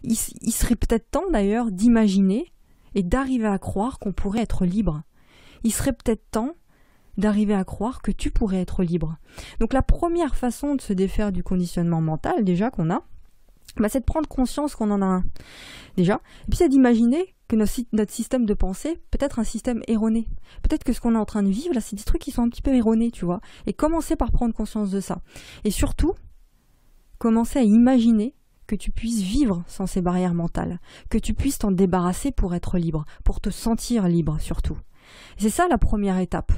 Il serait peut-être temps d'ailleurs d'imaginer et d'arriver à croire qu'on pourrait être libre. Il serait peut-être temps d'arriver à croire que tu pourrais être libre. Donc la première façon de se défaire du conditionnement mental déjà qu'on a, c'est de prendre conscience qu'on en a un déjà, et puis c'est d'imaginer que notre système de pensée peut être un système erroné. Peut-être que ce qu'on est en train de vivre, là, c'est des trucs qui sont un petit peu erronés, tu vois. Et commencer par prendre conscience de ça. Et surtout, commencer à imaginer que tu puisses vivre sans ces barrières mentales, que tu puisses t'en débarrasser pour être libre, pour te sentir libre surtout. Et c'est ça la première étape.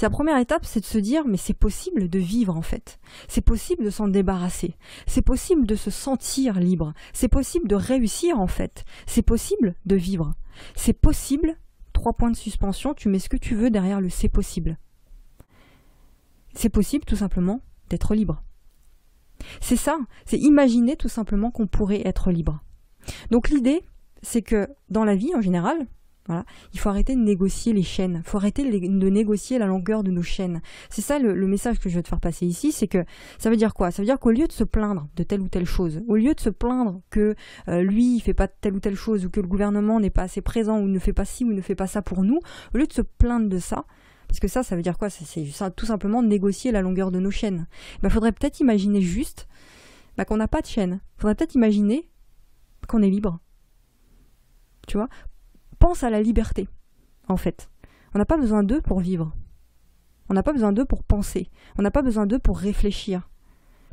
La première étape, c'est de se dire, mais c'est possible de vivre en fait. C'est possible de s'en débarrasser. C'est possible de se sentir libre. C'est possible de réussir en fait. C'est possible de vivre. C'est possible, 3 points de suspension, tu mets ce que tu veux derrière le c'est possible. C'est possible tout simplement d'être libre. C'est ça, c'est imaginer tout simplement qu'on pourrait être libre. Donc l'idée, c'est que dans la vie en général, voilà, il faut arrêter de négocier les chaînes, il faut arrêter de négocier la longueur de nos chaînes. C'est ça le message que je veux te faire passer ici, c'est que ça veut dire quoi? Ça veut dire qu'au lieu de se plaindre de telle ou telle chose, au lieu de se plaindre que lui il fait pas telle ou telle chose, ou que le gouvernement n'est pas assez présent, ou ne fait pas ci ou ne fait pas ça pour nous, au lieu de se plaindre de ça, parce que ça veut dire quoi? C'est tout simplement négocier la longueur de nos chaînes. Faudrait peut-être imaginer juste qu'on n'a pas de chaîne. Faudrait peut-être imaginer qu'on est libre. Tu vois? Pense à la liberté, en fait. On n'a pas besoin d'eux pour vivre. On n'a pas besoin d'eux pour penser. On n'a pas besoin d'eux pour réfléchir,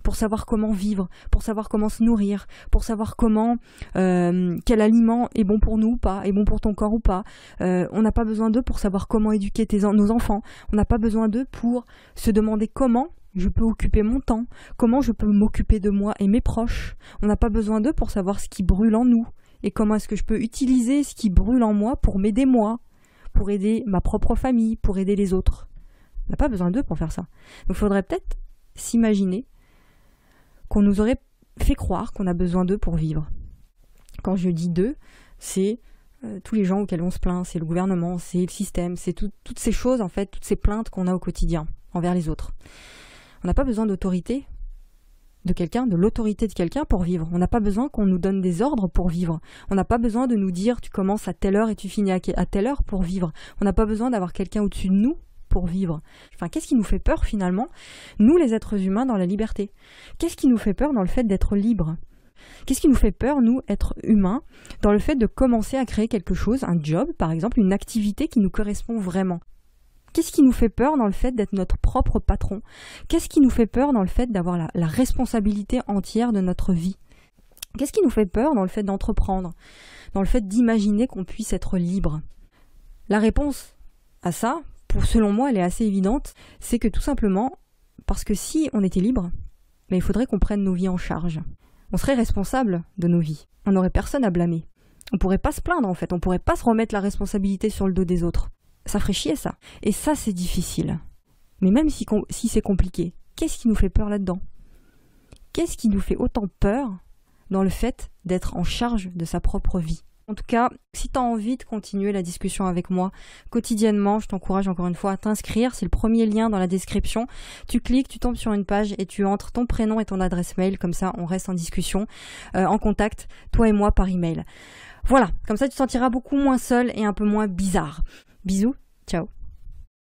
pour savoir comment vivre, pour savoir comment se nourrir, pour savoir comment, quel aliment est bon pour nous ou pas, est bon pour ton corps ou pas. On n'a pas besoin d'eux pour savoir comment éduquer nos enfants. On n'a pas besoin d'eux pour se demander comment je peux occuper mon temps, comment je peux m'occuper de moi et mes proches. On n'a pas besoin d'eux pour savoir ce qui brûle en nous. Et comment est-ce que je peux utiliser ce qui brûle en moi pour m'aider moi, pour aider ma propre famille, pour aider les autres. On n'a pas besoin d'eux pour faire ça. Donc il faudrait peut-être s'imaginer qu'on nous aurait fait croire qu'on a besoin d'eux pour vivre. Quand je dis d'eux, c'est tous les gens auxquels on se plaint, c'est le gouvernement, c'est le système, c'est toutes ces choses, en fait, toutes ces plaintes qu'on a au quotidien envers les autres. On n'a pas besoin d'autorité de quelqu'un, de l'autorité de quelqu'un pour vivre. On n'a pas besoin qu'on nous donne des ordres pour vivre. On n'a pas besoin de nous dire tu commences à telle heure et tu finis à telle heure pour vivre. On n'a pas besoin d'avoir quelqu'un au-dessus de nous pour vivre. Enfin, qu'est-ce qui nous fait peur finalement, nous les êtres humains dans la liberté? Qu'est-ce qui nous fait peur dans le fait d'être libre? Qu'est-ce qui nous fait peur, nous, être humains, dans le fait de commencer à créer quelque chose, un job par exemple, une activité qui nous correspond vraiment? Qu'est-ce qui nous fait peur dans le fait d'être notre propre patron? Qu'est-ce qui nous fait peur dans le fait d'avoir la responsabilité entière de notre vie? Qu'est-ce qui nous fait peur dans le fait d'entreprendre? Dans le fait d'imaginer qu'on puisse être libre? La réponse à ça, selon moi, elle est assez évidente, c'est que tout simplement, parce que si on était libre, il faudrait qu'on prenne nos vies en charge. On serait responsable de nos vies. On n'aurait personne à blâmer. On pourrait pas se plaindre en fait, on pourrait pas se remettre la responsabilité sur le dos des autres. Ça ferait chier ça. Et ça, c'est difficile. Mais même si c'est compliqué, qu'est-ce qui nous fait peur là-dedans? Qu'est-ce qui nous fait autant peur dans le fait d'être en charge de sa propre vie? En tout cas, si tu as envie de continuer la discussion avec moi quotidiennement, je t'encourage encore une fois à t'inscrire. C'est le premier lien dans la description. Tu cliques, tu tombes sur une page et tu entres ton prénom et ton adresse mail. Comme ça, on reste en discussion, en contact, toi et moi, par email. Voilà, comme ça, tu te sentiras beaucoup moins seul et un peu moins bizarre. Bisous, ciao.